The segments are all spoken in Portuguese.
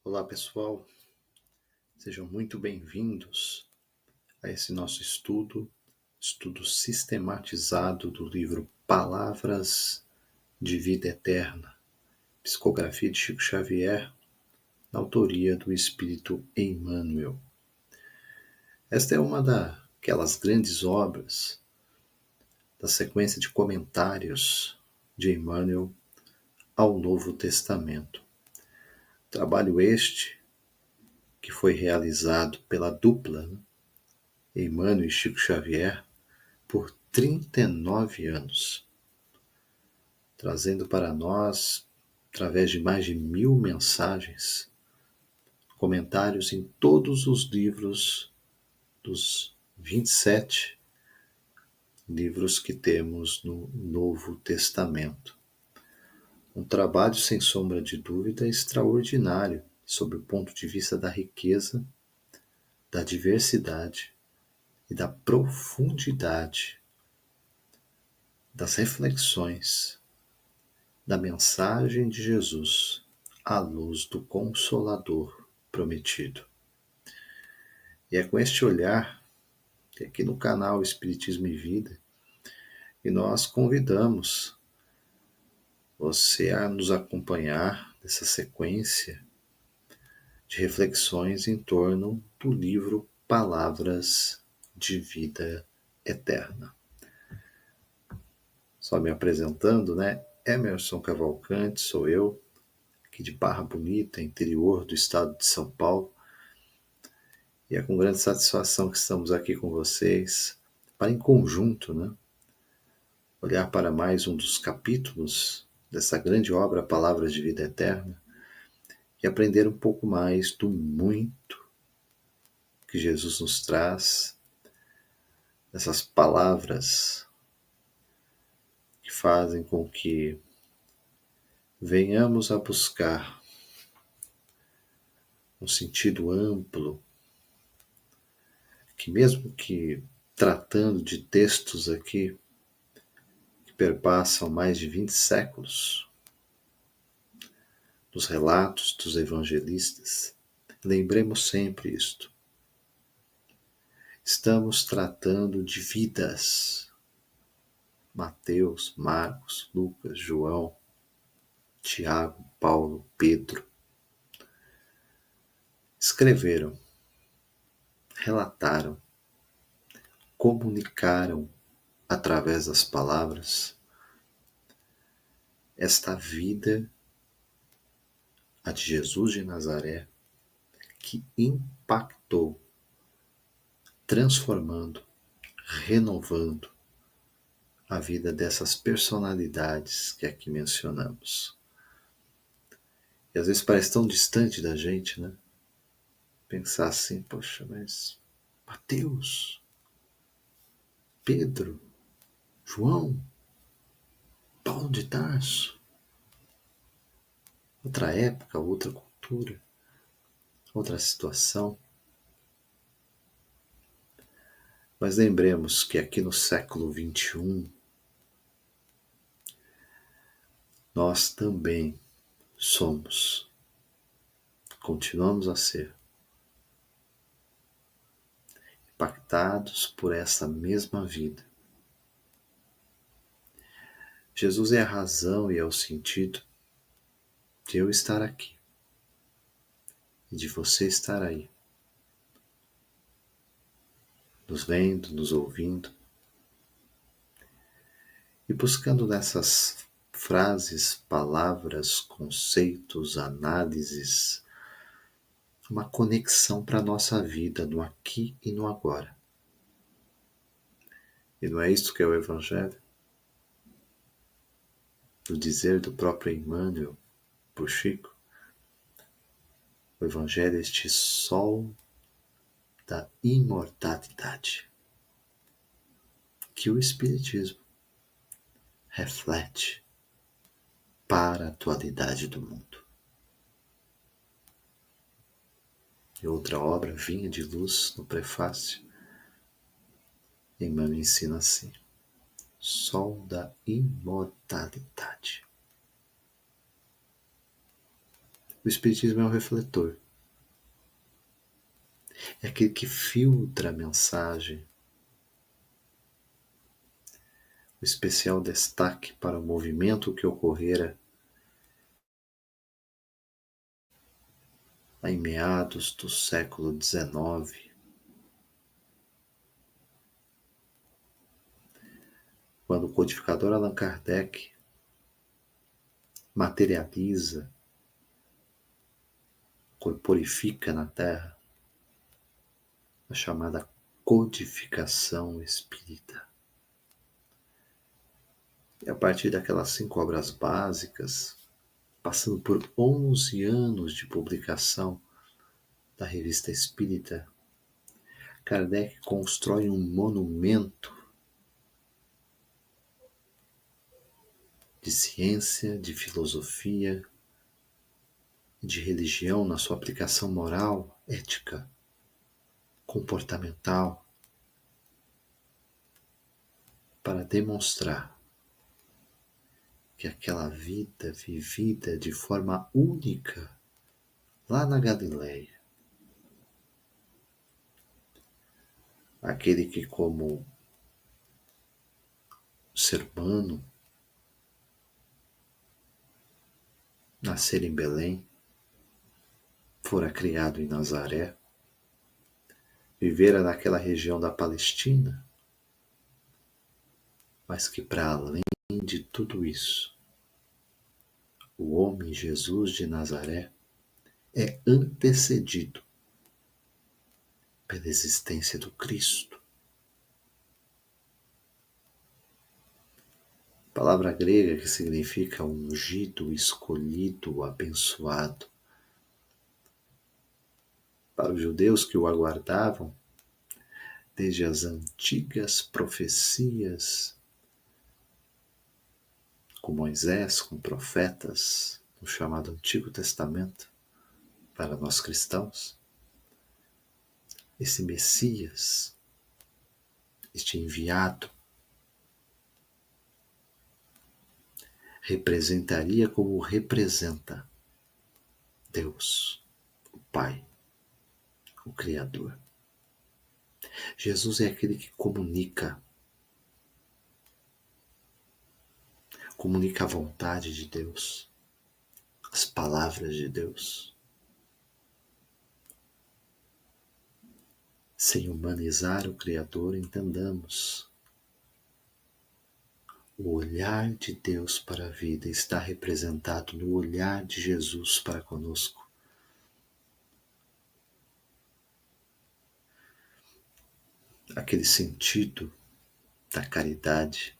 Olá, pessoal. Sejam muito bem-vindos a esse nosso estudo sistematizado do livro Palavras de Vida Eterna, psicografia de Chico Xavier, na autoria do Espírito Emmanuel. Esta é uma daquelas grandes obras da sequência de comentários de Emmanuel ao Novo Testamento. Trabalho este que foi realizado pela dupla, Emmanuel e Chico Xavier, por 39 anos, trazendo para nós, através de mais de 1000 mensagens, comentários em todos os livros dos 27 livros que temos no Novo Testamento. Um trabalho, sem sombra de dúvida, extraordinário, sob o ponto de vista da riqueza, da diversidade e da profundidade das reflexões da mensagem de Jesus à luz do Consolador prometido. E é com este olhar que aqui no canal Espiritismo e Vida que nós convidamos você a nos acompanhar nessa sequência de reflexões em torno do livro Palavras de Vida Eterna. Só me apresentando, né? Emerson Cavalcante, sou eu, aqui de Barra Bonita, interior do estado de São Paulo. E é com grande satisfação que estamos aqui com vocês para, em conjunto, né, olhar para mais um dos capítulos dessa grande obra, Palavras de Vida Eterna, e aprender um pouco mais do muito que Jesus nos traz, essas palavras que fazem com que venhamos a buscar um sentido amplo, que mesmo que tratando de textos aqui que perpassam mais de 20 séculos, dos relatos dos evangelistas, lembremos sempre isto. Estamos tratando de vidas. Mateus, Marcos, Lucas, João, Tiago, Paulo, Pedro escreveram, relataram, comunicaram através das palavras esta vida, a de Jesus de Nazaré, que impactou, transformando, renovando a vida dessas personalidades que aqui mencionamos. E às vezes parece tão distante da gente, né? Pensar assim, poxa, mas Mateus, Pedro, João, Paulo de Tarso, outra época, outra cultura, outra situação. Mas lembremos que aqui no século XXI, nós também somos, continuamos a ser, impactados por essa mesma vida. Jesus é a razão e é o sentido de eu estar aqui e de você estar aí, nos vendo, nos ouvindo e buscando nessas frases, palavras, conceitos, análises, uma conexão para a nossa vida no aqui e no agora. E não é isso que é o Evangelho? No dizer do próprio Emmanuel por Chico, o Evangelho é este sol da imortalidade que o Espiritismo reflete para a atualidade do mundo. E outra obra, Vinha de Luz, no prefácio, Emmanuel ensina assim: sol da imortalidade. O Espiritismo é um refletor. É aquele que filtra a mensagem. O especial destaque para o movimento que ocorrera em meados do século XIX, quando o codificador Allan Kardec materializa, corporifica na Terra a chamada codificação espírita. E a partir daquelas 5 obras básicas, passando por 11 anos de publicação da Revista Espírita, Kardec constrói um monumento de ciência, de filosofia, de religião na sua aplicação moral, ética, comportamental, para demonstrar que aquela vida vivida de forma única lá na Galileia, aquele que como ser humano nascer em Belém, fora criado em Nazaré, vivera naquela região da Palestina, mas que para além de tudo isso, o homem Jesus de Nazaré é antecedido pela existência do Cristo. Palavra grega que significa ungido, escolhido, abençoado. Para os judeus que o aguardavam, desde as antigas profecias, com Moisés, com profetas, no chamado Antigo Testamento, para nós cristãos, esse Messias, este enviado, representaria como representa Deus, o Pai, o Criador. Jesus é aquele que comunica a vontade de Deus, as palavras de Deus, sem humanizar o Criador, entendamos. O olhar de Deus para a vida está representado no olhar de Jesus para conosco. Aquele sentido da caridade,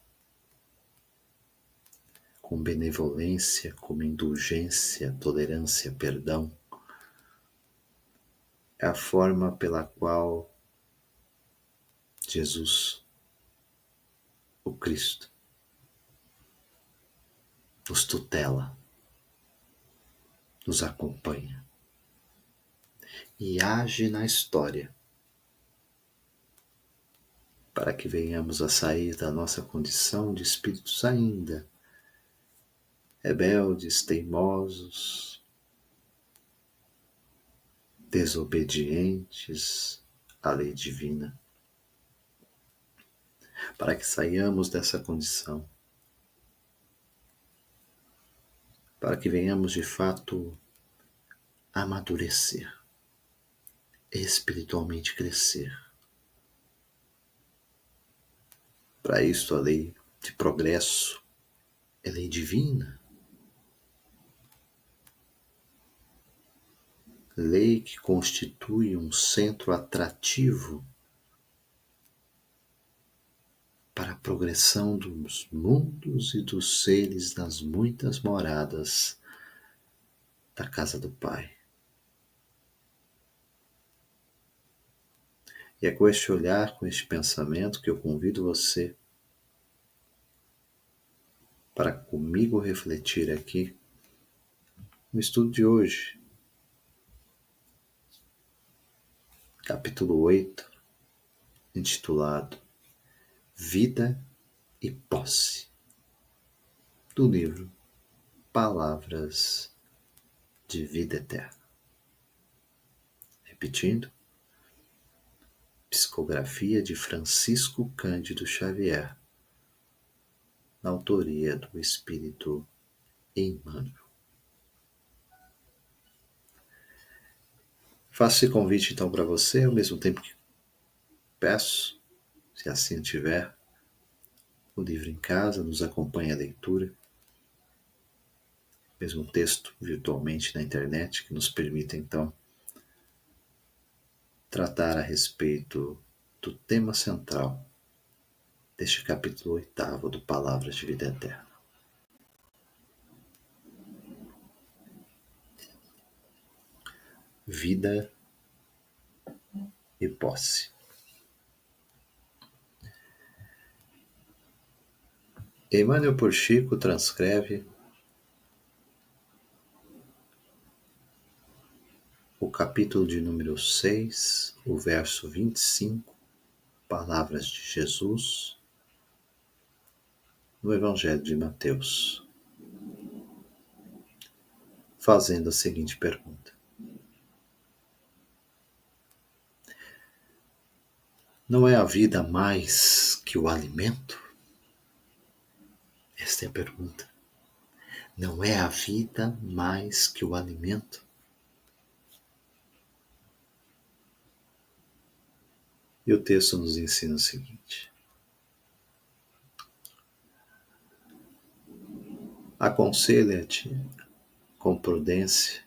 com benevolência, com indulgência, tolerância, perdão, é a forma pela qual Jesus, o Cristo, nos tutela, nos acompanha e age na história para que venhamos a sair da nossa condição de espíritos ainda rebeldes, teimosos, desobedientes à lei divina, para que saiamos dessa condição, para que venhamos de fato amadurecer, espiritualmente crescer. Para isso a lei de progresso é lei divina, lei que constitui um centro atrativo para a progressão dos mundos e dos seres nas muitas moradas da casa do Pai. E é com este olhar, com este pensamento, que eu convido você para comigo refletir aqui no estudo de hoje, capítulo 8, intitulado Vida e Posse, do livro Palavras de vida eterna. Repetindo, psicografia de Francisco Cândido Xavier, na autoria do Espírito Emmanuel. Faço esse convite então para você, ao mesmo tempo que peço, se assim tiver, o livro em casa, nos acompanhe a leitura, mesmo texto virtualmente na internet, que nos permita então tratar a respeito do tema central deste capítulo 8º do Palavras de Vida Eterna. Vida e posse. Emmanuel por Chico transcreve o capítulo de número 6, o verso 25, palavras de Jesus, no Evangelho de Mateus, fazendo a seguinte pergunta: não é a vida mais que o alimento? Esta é a pergunta. Não é a vida mais que o alimento? E o texto nos ensina o seguinte: aconselha-te com prudência,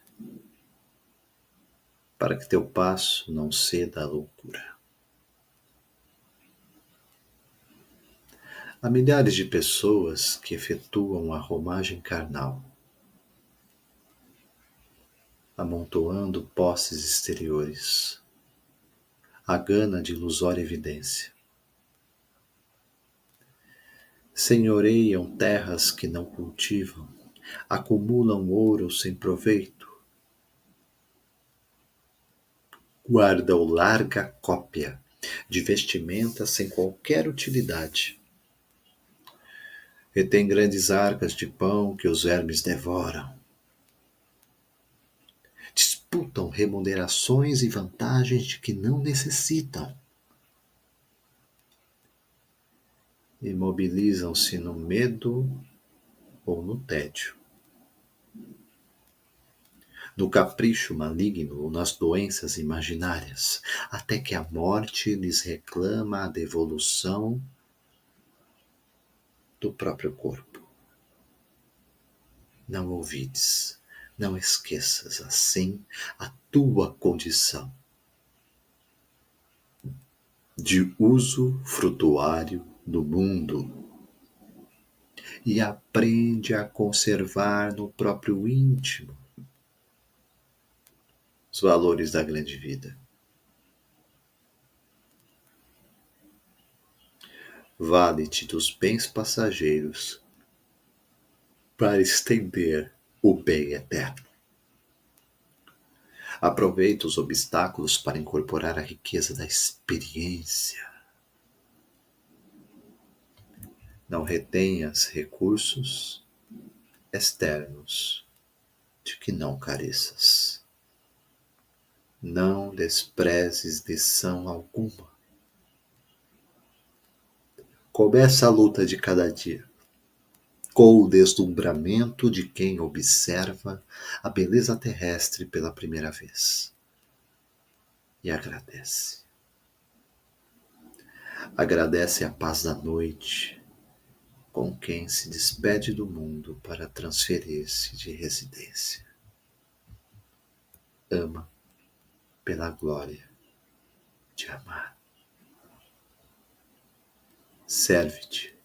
para que teu passo não ceda à loucura. Há milhares de pessoas que efetuam a romagem carnal, amontoando posses exteriores, a gana de ilusória evidência. Senhoreiam terras que não cultivam, acumulam ouro sem proveito, guardam larga cópia de vestimentas sem qualquer utilidade, retém grandes arcas de pão que os vermes devoram, disputam remunerações e vantagens de que não necessitam, imobilizam-se no medo ou no tédio, no capricho maligno ou nas doenças imaginárias, até que a morte lhes reclama a devolução do próprio corpo. Não ouvides, não esqueças assim a tua condição de uso frutuário do mundo e aprende a conservar no próprio íntimo os valores da grande vida. Vale-te dos bens passageiros para estender o bem eterno. Aproveita os obstáculos para incorporar a riqueza da experiência. Não retenhas recursos externos de que não careças. Não desprezes lição alguma. Começa a luta de cada dia, com o deslumbramento de quem observa a beleza terrestre pela primeira vez. E agradece. Agradece a paz da noite, com quem se despede do mundo para transferir-se de residência. Ama pela glória de amar. Serve-te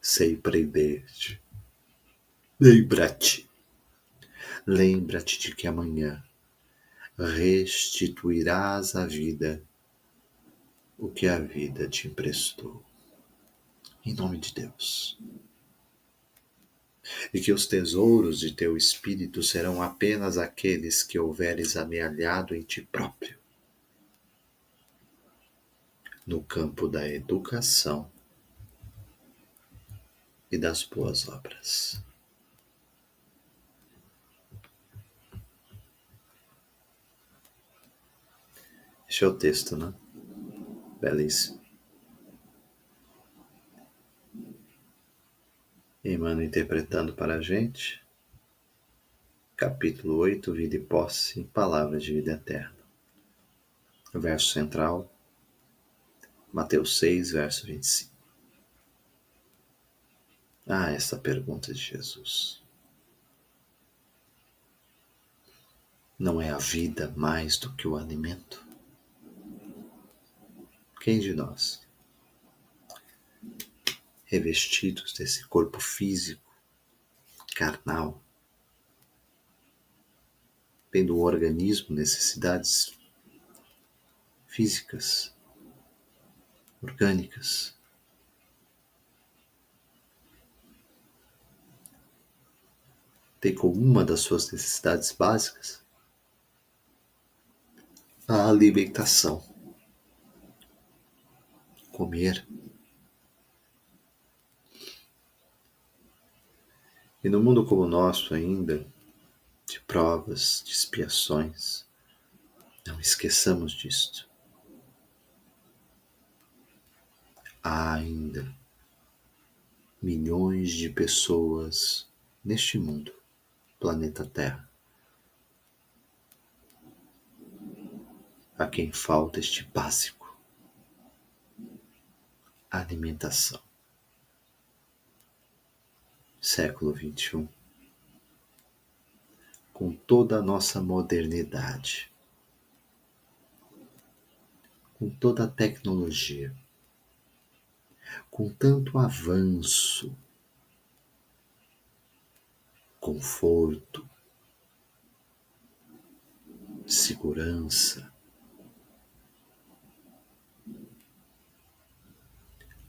sem prender-te. Lembra-te de que amanhã restituirás à vida o que a vida te emprestou. Em nome de Deus. E que os tesouros de teu espírito serão apenas aqueles que houveres amealhado em ti próprio, no campo da educação e das boas obras. Este é o texto, né? Belíssimo. Emmanuel interpretando para a gente, capítulo 8, Vida e Posse em Palavras de Vida Eterna. O verso central, Mateus 6, verso 25. Essa pergunta de Jesus. Não é a vida mais do que o alimento? Quem de nós, revestidos desse corpo físico, carnal, tendo o organismo necessidades físicas, orgânicas, tem como uma das suas necessidades básicas a alimentação, comer. E no mundo como o nosso ainda, de provas, de expiações, não esqueçamos disto. Há ainda milhões de pessoas neste mundo, planeta Terra, a quem falta este básico, alimentação. Século XXI, com toda a nossa modernidade, com toda a tecnologia, com tanto avanço, conforto, segurança,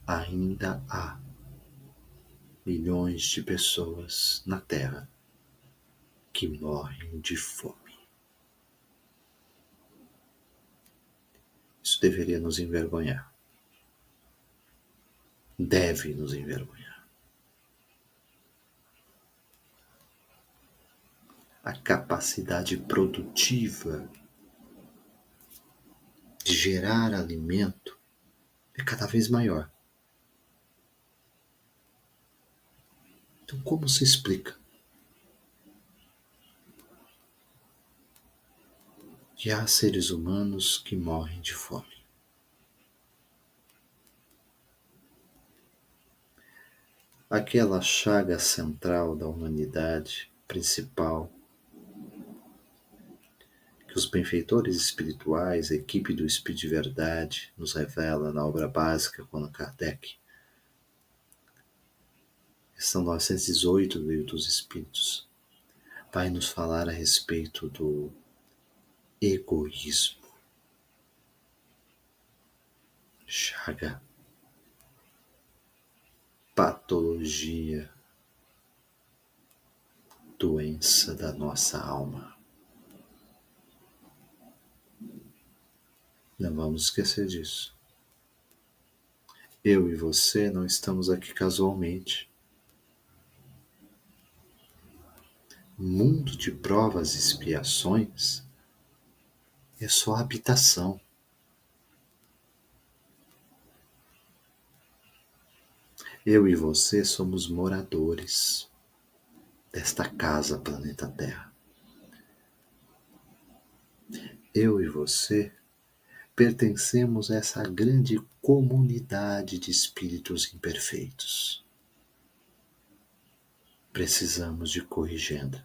ainda há milhões de pessoas na Terra que morrem de fome. Isso deveria nos envergonhar. Deve nos envergonhar. A capacidade produtiva de gerar alimento é cada vez maior. Então, como se explica que há seres humanos que morrem de fome? Aquela chaga central da humanidade, principal, que os benfeitores espirituais, a equipe do Espírito de Verdade, nos revela na obra básica quando Kardec, questão 918 do Livro dos Espíritos, vai nos falar a respeito do egoísmo. Chaga, patologia, doença da nossa alma. Não vamos esquecer disso. Eu e você não estamos aqui casualmente. Mundo de provas e expiações é sua habitação. Eu e você somos moradores desta casa, planeta Terra. Eu e você pertencemos a essa grande comunidade de espíritos imperfeitos. Precisamos de corrigenda,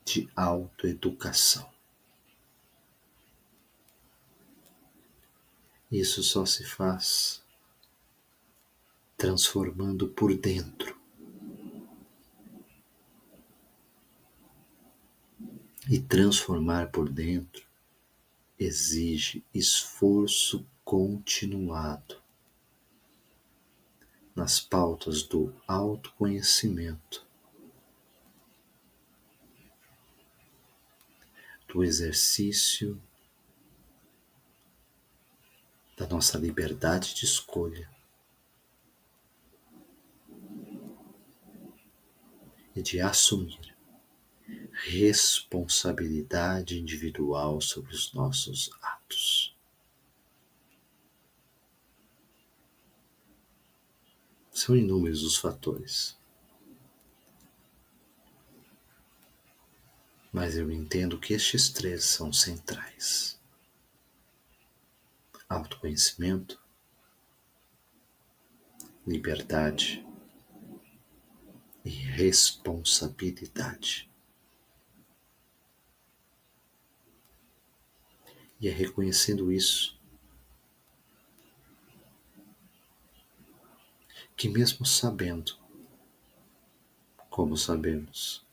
de autoeducação. Isso só se faz transformando por dentro. E transformar por dentro exige esforço continuado nas pautas do autoconhecimento, do exercício da nossa liberdade de escolha e de assumir responsabilidade individual sobre os nossos atos. São inúmeros os fatores, mas eu entendo que estes três são centrais: autoconhecimento, liberdade e responsabilidade. E é reconhecendo isso que, mesmo sabendo, como sabemos,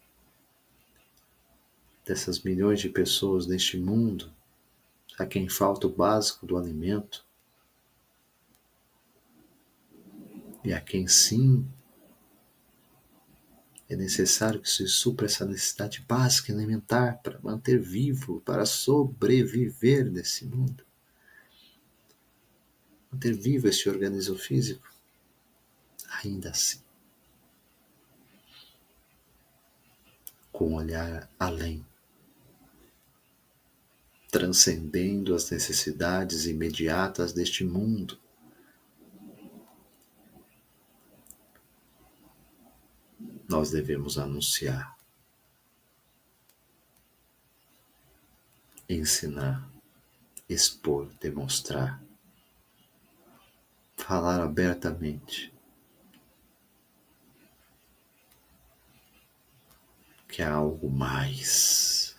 dessas milhões de pessoas neste mundo a quem falta o básico do alimento, e a quem sim é necessário que se supra essa necessidade básica elementar para manter vivo, para sobreviver nesse mundo, manter vivo este organismo físico, ainda assim, com um olhar além, transcendendo as necessidades imediatas deste mundo, nós devemos anunciar, ensinar, expor, demonstrar, falar abertamente que há algo mais,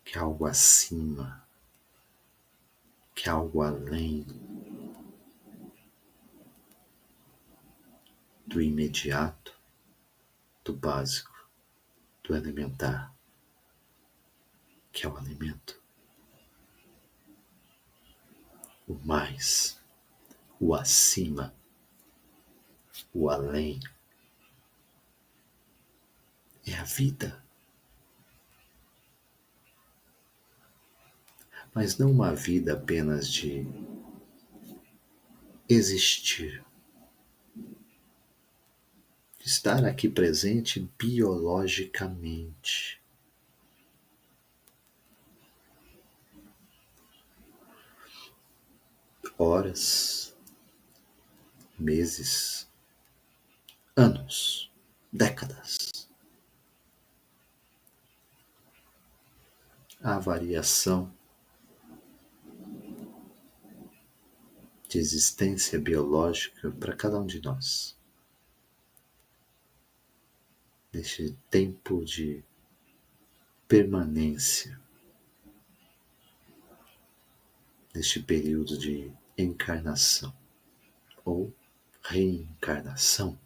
que há algo acima, que há algo além do imediato, do básico, do elementar, que é o alimento. O mais, o acima, o além é a vida. Mas não uma vida apenas de existir, de estar aqui presente biologicamente. Horas, meses, anos, décadas. Há variação de existência biológica para cada um de nós. Neste tempo de permanência, neste período de encarnação ou reencarnação,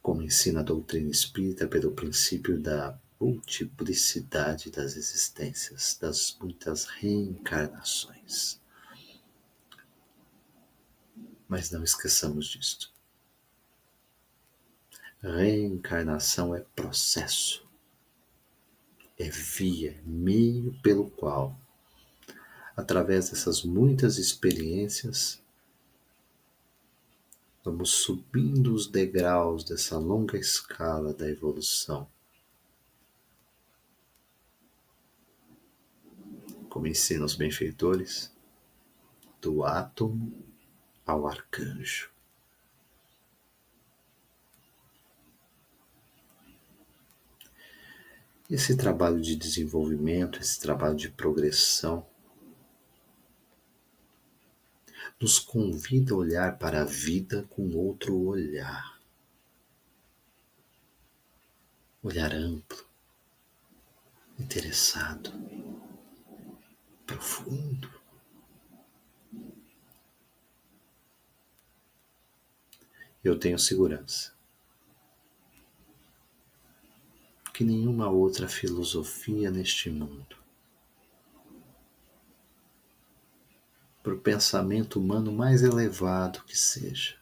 como ensina a doutrina espírita pelo princípio da multiplicidade das existências, das muitas reencarnações. Mas não esqueçamos disto. Reencarnação é processo, é via, meio pelo qual, através dessas muitas experiências, vamos subindo os degraus dessa longa escala da evolução. Como ensinam os benfeitores, do átomo ao arcanjo. Esse trabalho de desenvolvimento, esse trabalho de progressão, nos convida a olhar para a vida com outro olhar. Olhar amplo, interessado, profundo. Eu tenho segurança que nenhuma outra filosofia neste mundo, por pensamento humano mais elevado que seja,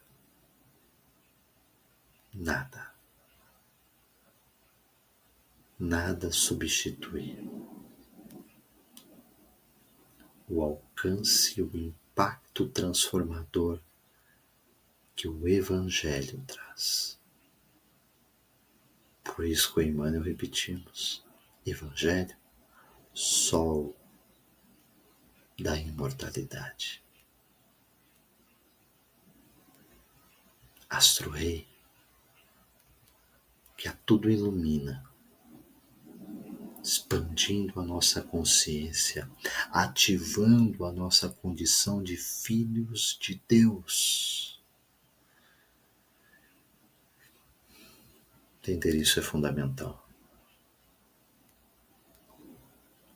nada substitui o alcance e o impacto transformador que o Evangelho traz. Por isso que o Emmanuel repetimos: Evangelho, sol da imortalidade. Astro-rei, que a tudo ilumina, expandindo a nossa consciência, ativando a nossa condição de filhos de Deus. Entender isso é fundamental.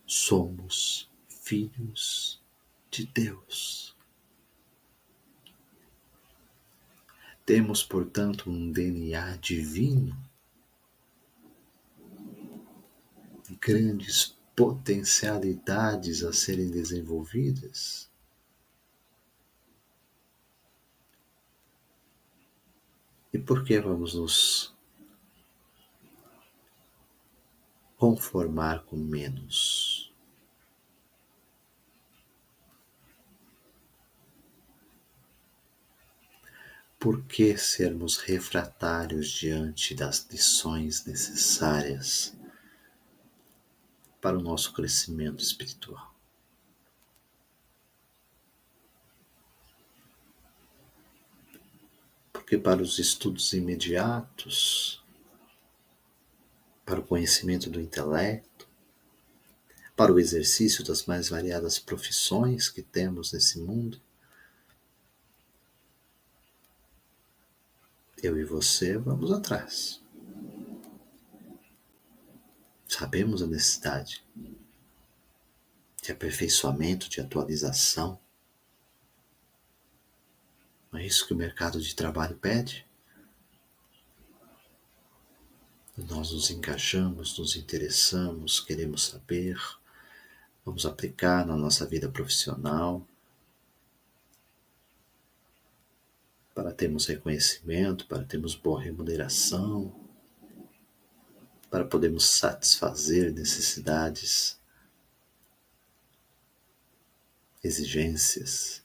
Somos filhos de Deus. Temos, portanto, um DNA divino, grandes potencialidades a serem desenvolvidas. E por que vamos nos conformar com menos? Por que sermos refratários diante das lições necessárias para o nosso crescimento espiritual? Porque para os estudos imediatos, para o conhecimento do intelecto, para o exercício das mais variadas profissões que temos nesse mundo, eu e você vamos atrás. Sabemos a necessidade de aperfeiçoamento, de atualização. Não é isso que o mercado de trabalho pede? Nós nos engajamos, nos interessamos, queremos saber, vamos aplicar na nossa vida profissional para termos reconhecimento, para termos boa remuneração, para podermos satisfazer necessidades, exigências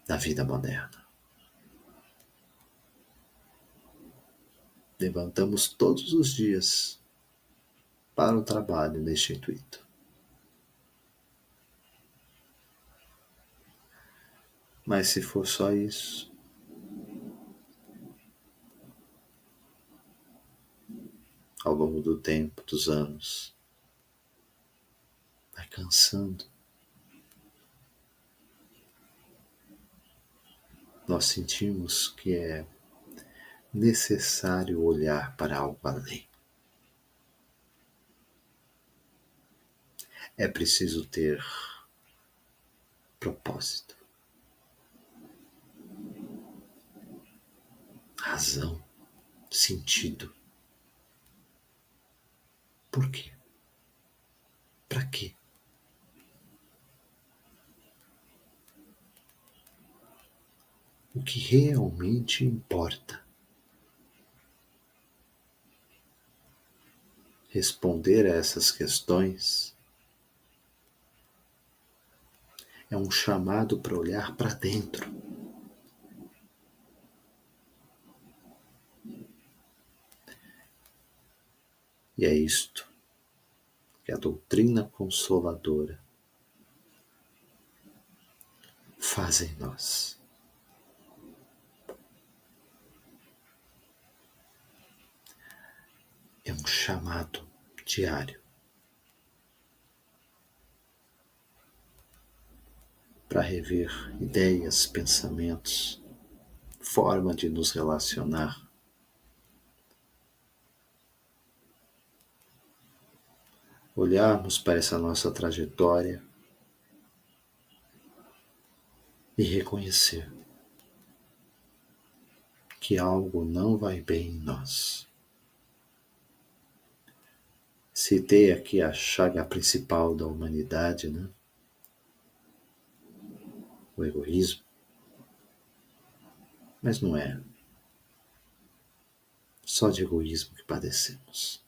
da vida moderna. Levantamos todos os dias para o trabalho neste intuito. Mas se for só isso, ao longo do tempo, dos anos, vai cansando. Nós sentimos que é necessário olhar para algo além. É preciso ter propósito, razão, sentido. Por quê? Para quê? O que realmente importa? Responder a essas questões é um chamado para olhar para dentro. E é isto que a doutrina consoladora faz em nós. É um chamado diário para rever ideias, pensamentos, forma de nos relacionar. Olharmos para essa nossa trajetória e reconhecer que algo não vai bem em nós. Citei aqui a chaga principal da humanidade, né? O egoísmo. Mas não é só de egoísmo que padecemos.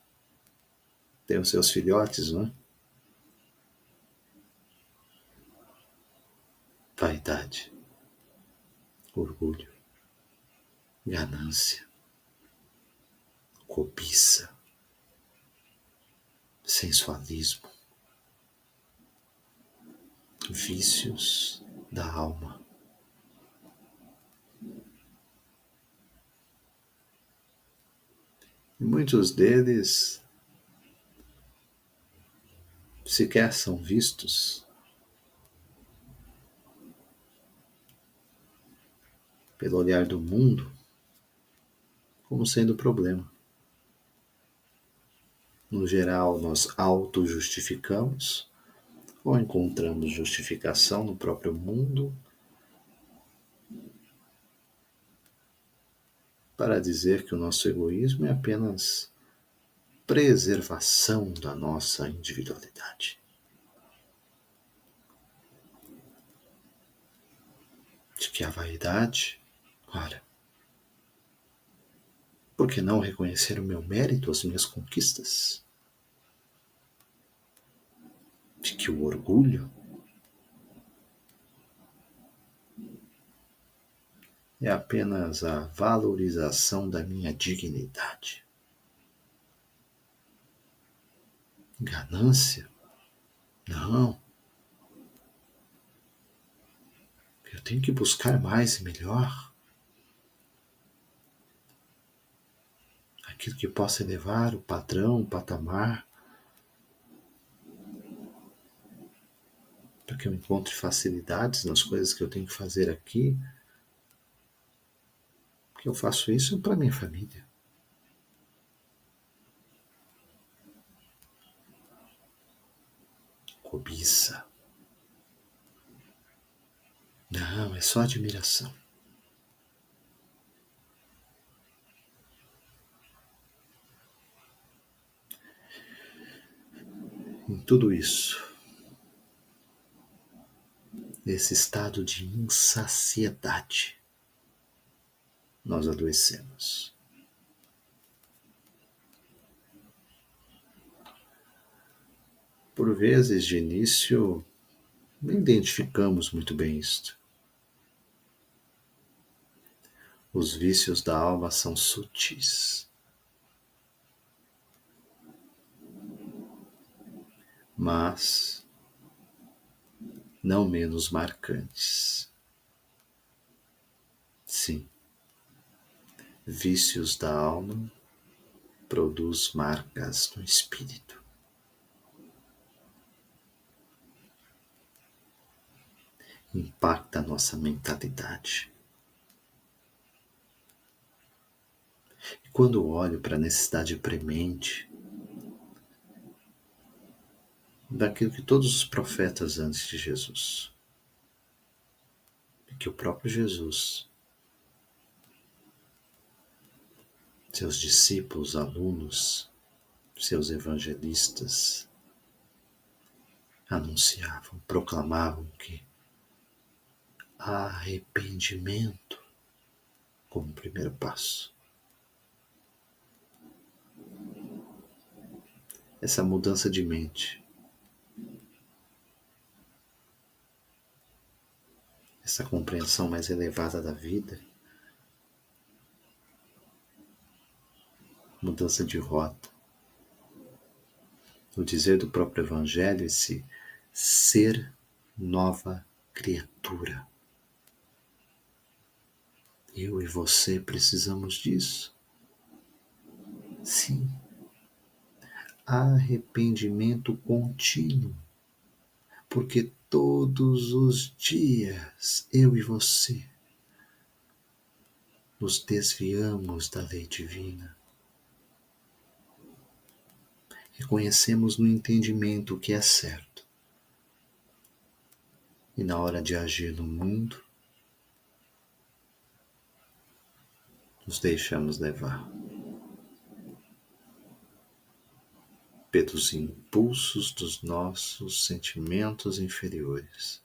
Tem os seus filhotes, não é? Vaidade, orgulho, ganância, cobiça, sensualismo, vícios da alma. E muitos deles sequer são vistos pelo olhar do mundo como sendo problema. No geral, nós auto-justificamos ou encontramos justificação no próprio mundo para dizer que o nosso egoísmo é apenas preservação da nossa individualidade. De que a vaidade, ora, por que não reconhecer o meu mérito, as minhas conquistas? De que o orgulho é apenas a valorização da minha dignidade. Ganância? Não. Eu tenho que buscar mais e melhor. Aquilo que possa elevar o padrão, o patamar, para que eu encontre facilidades nas coisas que eu tenho que fazer aqui. Porque eu faço isso para minha família. Cobiça. Não, é só admiração. Em tudo isso, nesse estado de insaciedade, nós adoecemos. Por vezes, de início, não identificamos muito bem isto. Os vícios da alma são sutis, mas não menos marcantes. Sim, vícios da alma produz marcas no espírito. Impacta a nossa mentalidade. E quando olho para a necessidade premente daquilo que todos os profetas antes de Jesus, e que o próprio Jesus, seus discípulos, alunos, seus evangelistas, anunciavam, proclamavam que arrependimento como primeiro passo. Essa mudança de mente, essa compreensão mais elevada da vida, mudança de rota. No dizer do próprio Evangelho, esse ser nova criatura. Eu e você precisamos disso. Sim. Arrependimento contínuo. Porque todos os dias, eu e você, nos desviamos da lei divina. Reconhecemos no entendimento o que é certo. E na hora de agir no mundo, nos deixamos levar pelos impulsos dos nossos sentimentos inferiores.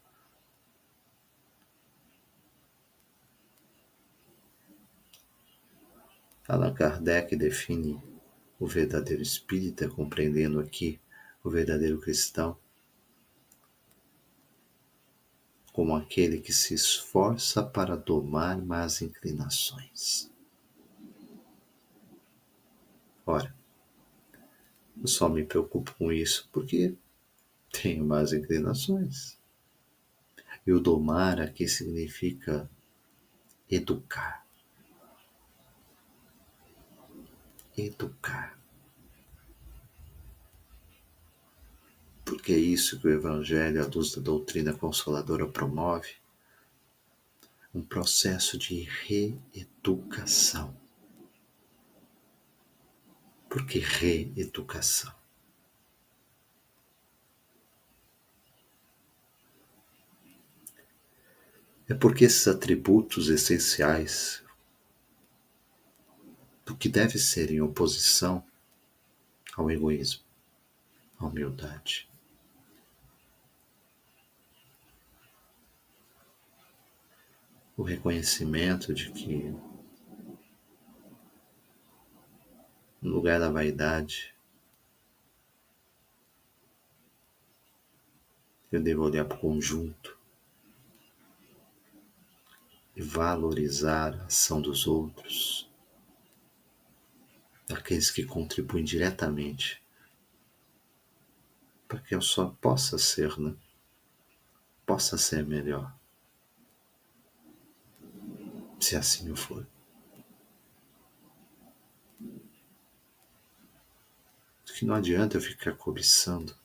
Allan Kardec define o verdadeiro espírita, compreendendo aqui o verdadeiro cristão, como aquele que se esforça para domar más inclinações. Ora, eu só me preocupo com isso porque tenho más inclinações. E o domar aqui significa educar. Educar. Porque é isso que o Evangelho, à luz da doutrina consoladora, promove, um processo de reeducação. Por que reeducação? É porque esses atributos essenciais do que deve ser em oposição ao egoísmo, à humildade, o reconhecimento de que, no lugar da vaidade, eu devo olhar para o conjunto e valorizar a ação dos outros, daqueles que contribuem diretamente para que eu só possa ser, né? Possa ser melhor, se assim o for. Que não adianta eu ficar cobiçando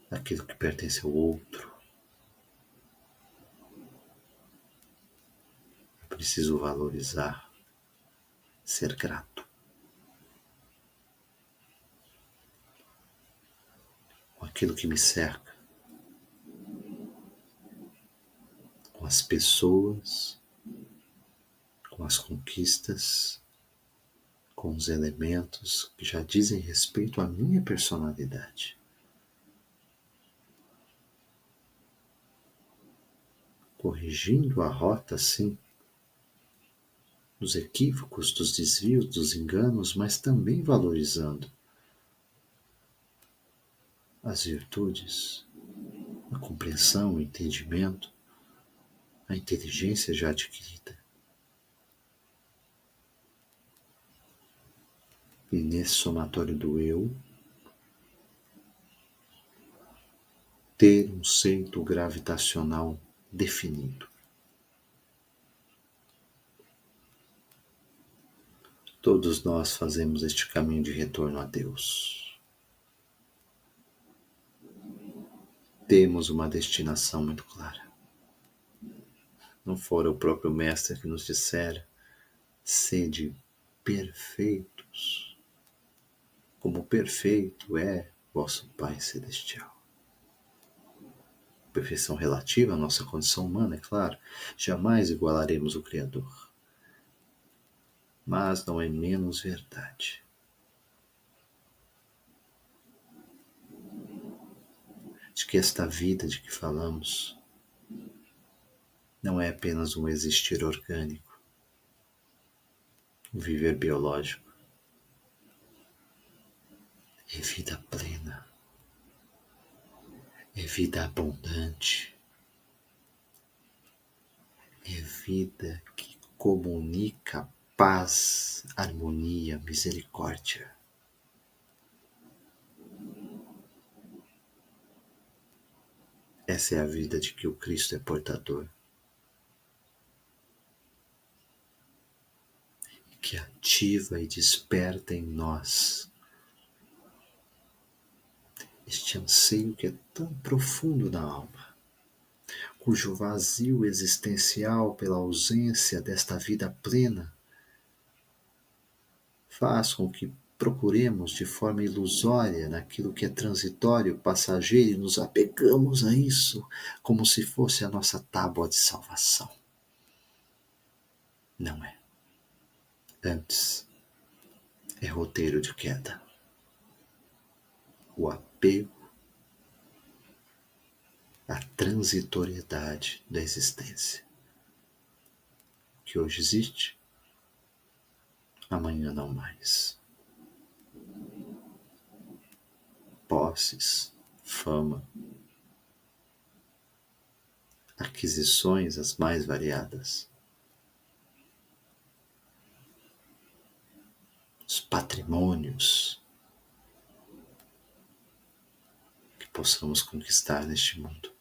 aquilo que pertence ao outro. Eu preciso valorizar, ser grato com aquilo que me cerca, com as pessoas, com as conquistas, com os elementos que já dizem respeito à minha personalidade. Corrigindo a rota, sim, dos equívocos, dos desvios, dos enganos, mas também valorizando as virtudes, a compreensão, o entendimento, a inteligência já adquirida. E nesse somatório do eu, ter um centro gravitacional definido. Todos nós fazemos este caminho de retorno a Deus. Temos uma destinação muito clara. Não fora o próprio Mestre que nos dissera: sede perfeitos, como perfeito é vosso Pai Celestial. Perfeição relativa à nossa condição humana, é claro. Jamais igualaremos o Criador. Mas não é menos verdade de que esta vida de que falamos não é apenas um existir orgânico, um viver biológico. É vida plena, é vida abundante, é vida que comunica paz, harmonia, misericórdia. Essa é a vida de que o Cristo é portador, que ativa e desperta em nós este anseio que é tão profundo na alma, cujo vazio existencial pela ausência desta vida plena faz com que procuremos de forma ilusória naquilo que é transitório, passageiro, e nos apegamos a isso como se fosse a nossa tábua de salvação. Não é. Antes, é roteiro de queda. O apego à transitoriedade da existência, que hoje existe, amanhã não mais. Posses, fama, aquisições as mais variadas. os patrimônios que possamos conquistar neste mundo.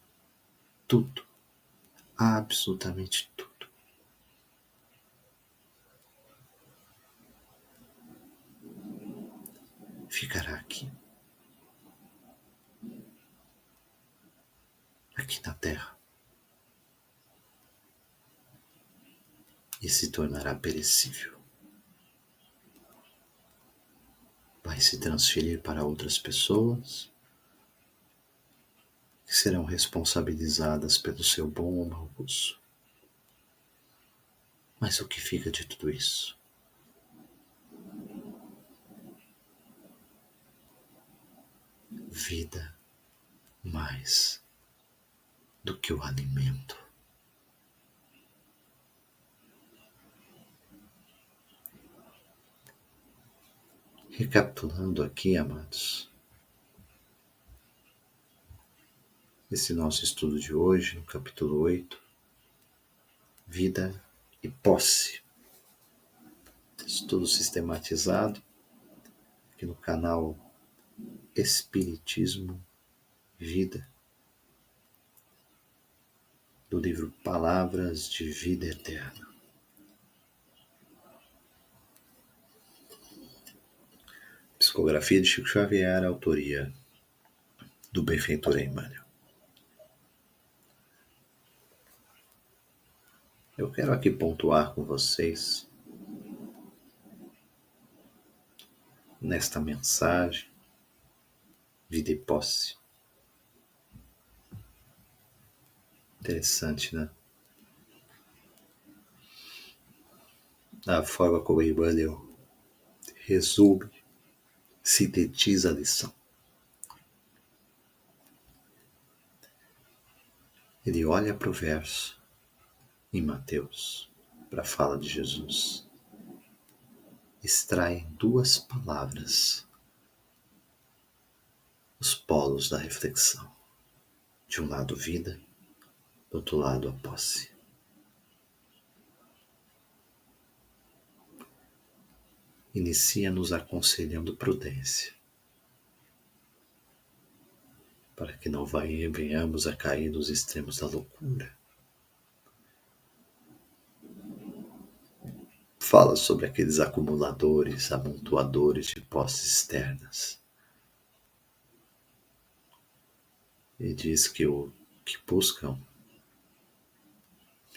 Tudo, absolutamente tudo, ficará aqui na Terra, e se tornará perecível. Vai se transferir para outras pessoas que serão responsabilizadas pelo seu bom ou mau uso. Mas o que fica de tudo isso? Vida mais do que o alimento. Recapitulando aqui, amados, esse nosso estudo de hoje, no capítulo 8, vida e posse. Estudo sistematizado aqui no canal Espiritismo Vida, do livro Palavras de Vida Eterna. Psicografia de Chico Xavier, autoria do benfeitor Emmanuel. Eu quero aqui pontuar com vocês, nesta mensagem, vida e posse. Interessante, né? A forma como Emmanuel resume, sintetiza a lição. Ele olha para o verso em Mateus, para a fala de Jesus, extrai em 2 palavras os polos da reflexão. De um lado, vida, do outro lado, a posse. Inicia nos aconselhando prudência, para que não venhamos a cair nos extremos da loucura. Fala sobre aqueles acumuladores, amontoadores de posses externas. E diz que o que buscam,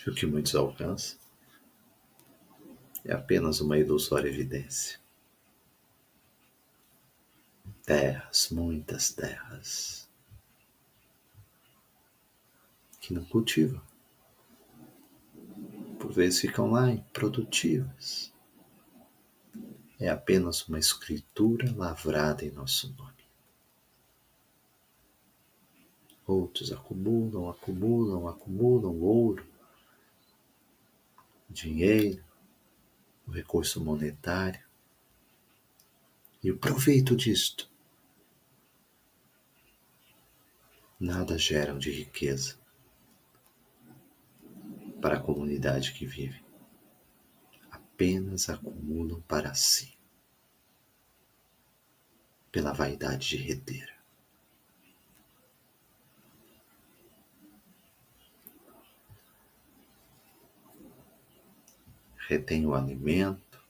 e o que muitos alcançam, é apenas uma ilusória evidência. Terras, muitas terras, que não cultivam. Por vezes ficam lá improdutivas. É apenas uma escritura lavrada em nosso nome. Outros acumulam ouro, dinheiro, o recurso monetário. E o proveito disto nada geram de riqueza para a comunidade que vive. Apenas acumulam para si, pela vaidade de reter. Retém o alimento,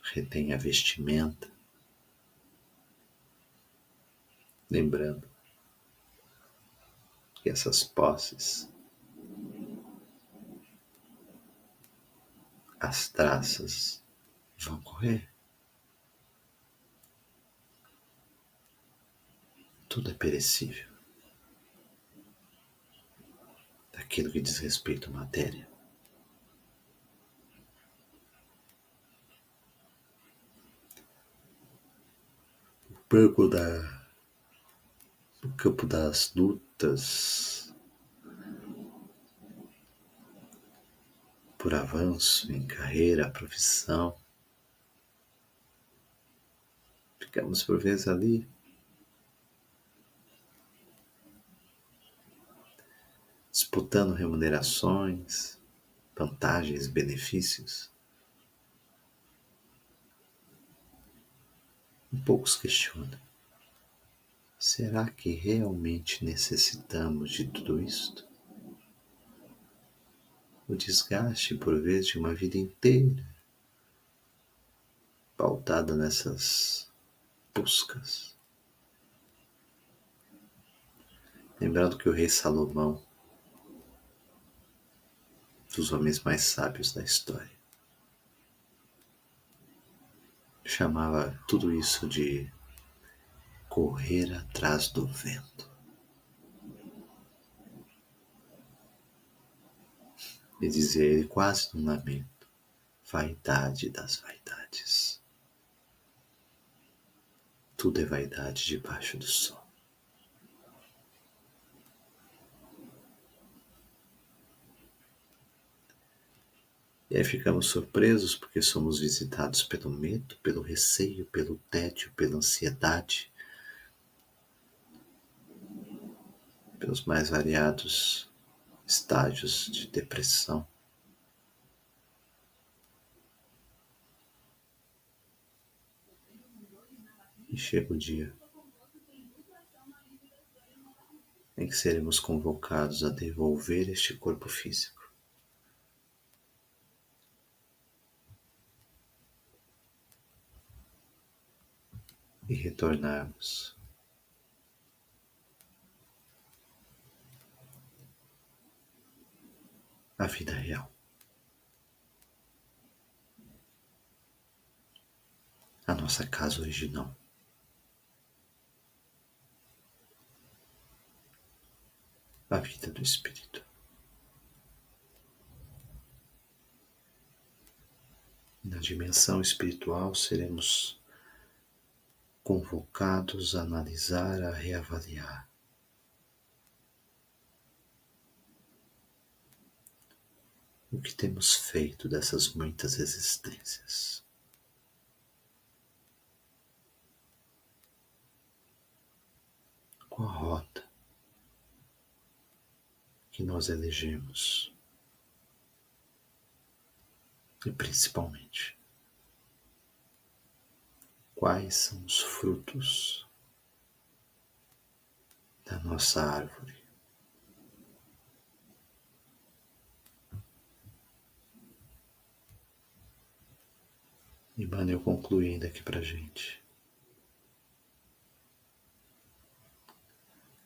retém a vestimenta, lembrando que essas posses, as traças vão correr. Tudo é perecível. Daquilo que diz respeito à matéria. No campo das lutas por avanço em carreira, profissão, ficamos por vezes ali disputando remunerações, vantagens, benefícios, Poucos questionam: será que realmente necessitamos de tudo isto? O desgaste, por vezes, de uma vida inteira pautada nessas buscas. Lembrando que o rei Salomão, dos homens mais sábios da história, chamava tudo isso de correr atrás do vento. E dizia ele quase num lamento: vaidade das vaidades. Tudo é vaidade debaixo do sol. E aí ficamos surpresos porque somos visitados pelo medo, pelo receio, pelo tédio, pela ansiedade, pelos mais variados estágios de depressão. E chega o dia em que seremos convocados a devolver este corpo físico e retornarmos à vida real, à nossa casa original, a vida do espírito. Na dimensão espiritual seremos convocados a analisar, a reavaliar o que temos feito dessas muitas existências. Qual a rota que nós elegemos? E principalmente, quais são os frutos da nossa árvore? Emmanuel conclui ainda aqui pra gente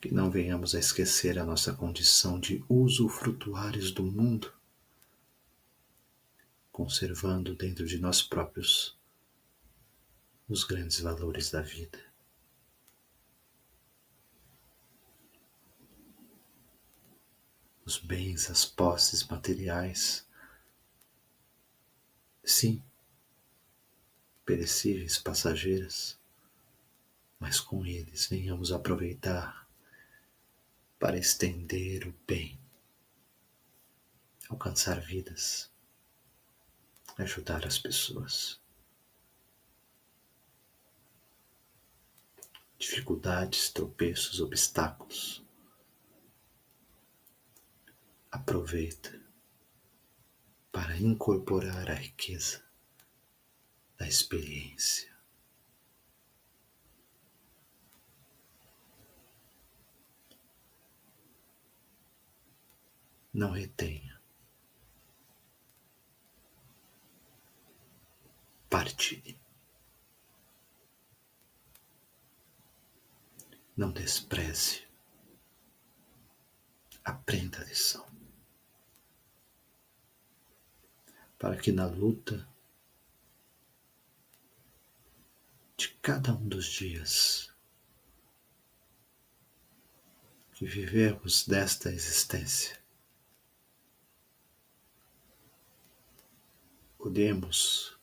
que não venhamos a esquecer a nossa condição de usufrutuários do mundo, conservando dentro de nós próprios os grandes valores da vida. Os bens, as posses materiais, sim, perecíveis, passageiras, mas com eles venhamos aproveitar para estender o bem, alcançar vidas, ajudar as pessoas. Dificuldades, tropeços, obstáculos. Aproveita para incorporar a riqueza da experiência. Não retenha. Partilhe. Não despreze. Aprenda a lição. Para que na luta de cada um dos dias que vivemos desta existência, olhemos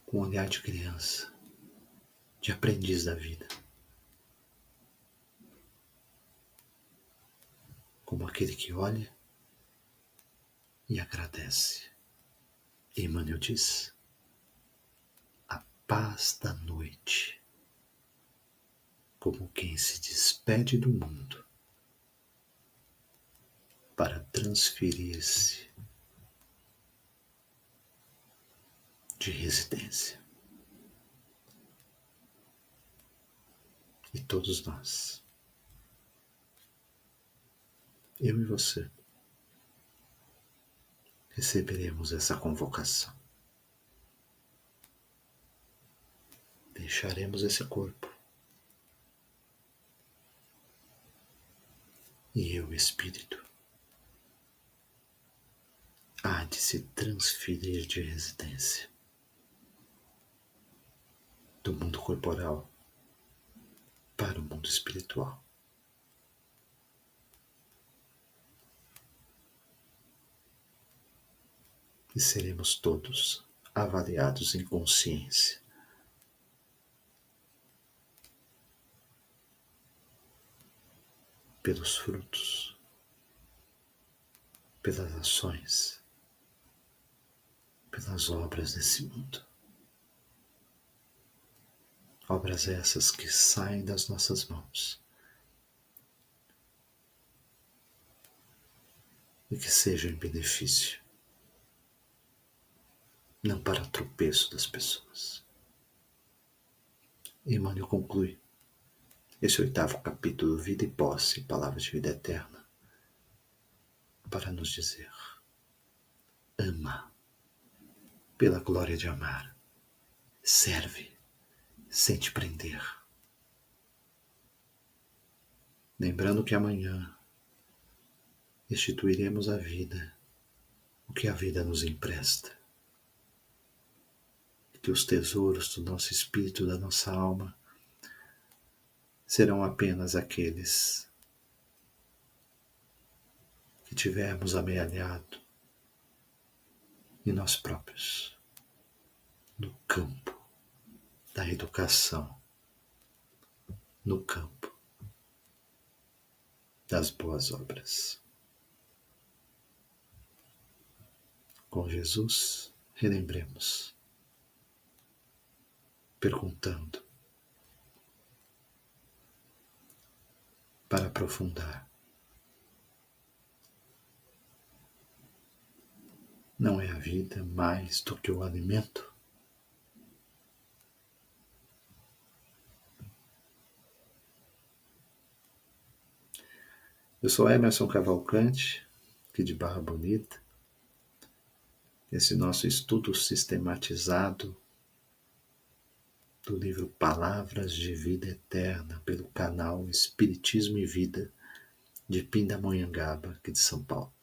com um olhar de criança, de aprendiz da vida, como aquele que olha e agradece. Emmanuel diz: a paz da noite, como quem se despede do mundo para transferir-se de residência. E todos nós, eu e você, receberemos essa convocação. Deixaremos esse corpo e o espírito há de se transferir de residência do mundo corporal para o mundo espiritual. E seremos todos avaliados em consciência pelos frutos, pelas ações, pelas obras desse mundo. Obras essas que saem das nossas mãos e que sejam em benefício, não para tropeço das pessoas. Emmanuel conclui esse 8º capítulo, Vida e Posse, Palavras de Vida Eterna, para nos dizer: ama pela glória de amar, serve sem te prender. Lembrando que amanhã restituiremos à vida o que a vida nos empresta. E que os tesouros do nosso espírito, da nossa alma, serão apenas aqueles que tivermos amealhado em nós próprios, no campo da educação, no campo das boas obras. Com Jesus, relembremos, perguntando, para aprofundar. Não é a vida mais do que o alimento? Eu sou Emerson Cavalcante, aqui de Barra Bonita. Esse nosso estudo sistematizado do livro Palavras de Vida Eterna, pelo canal Espiritismo e Vida, de Pindamonhangaba, aqui de São Paulo.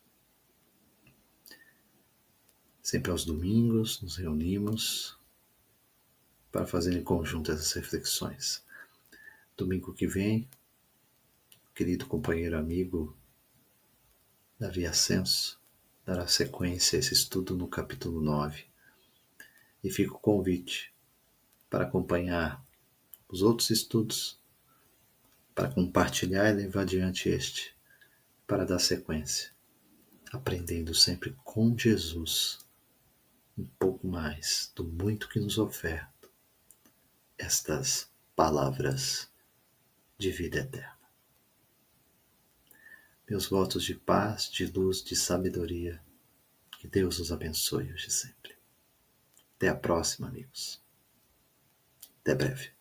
Sempre aos domingos nos reunimos para fazer em conjunto essas reflexões. Domingo que vem, querido companheiro amigo Davi Ascenso dará sequência a esse estudo no capítulo 9. E fica o convite para acompanhar os outros estudos, para compartilhar e levar adiante este, para dar sequência, aprendendo sempre com Jesus um pouco mais do muito que nos oferta estas palavras de vida eterna. Meus votos de paz, de luz, de sabedoria, que Deus os abençoe hoje e sempre. Até a próxima, amigos. Até breve.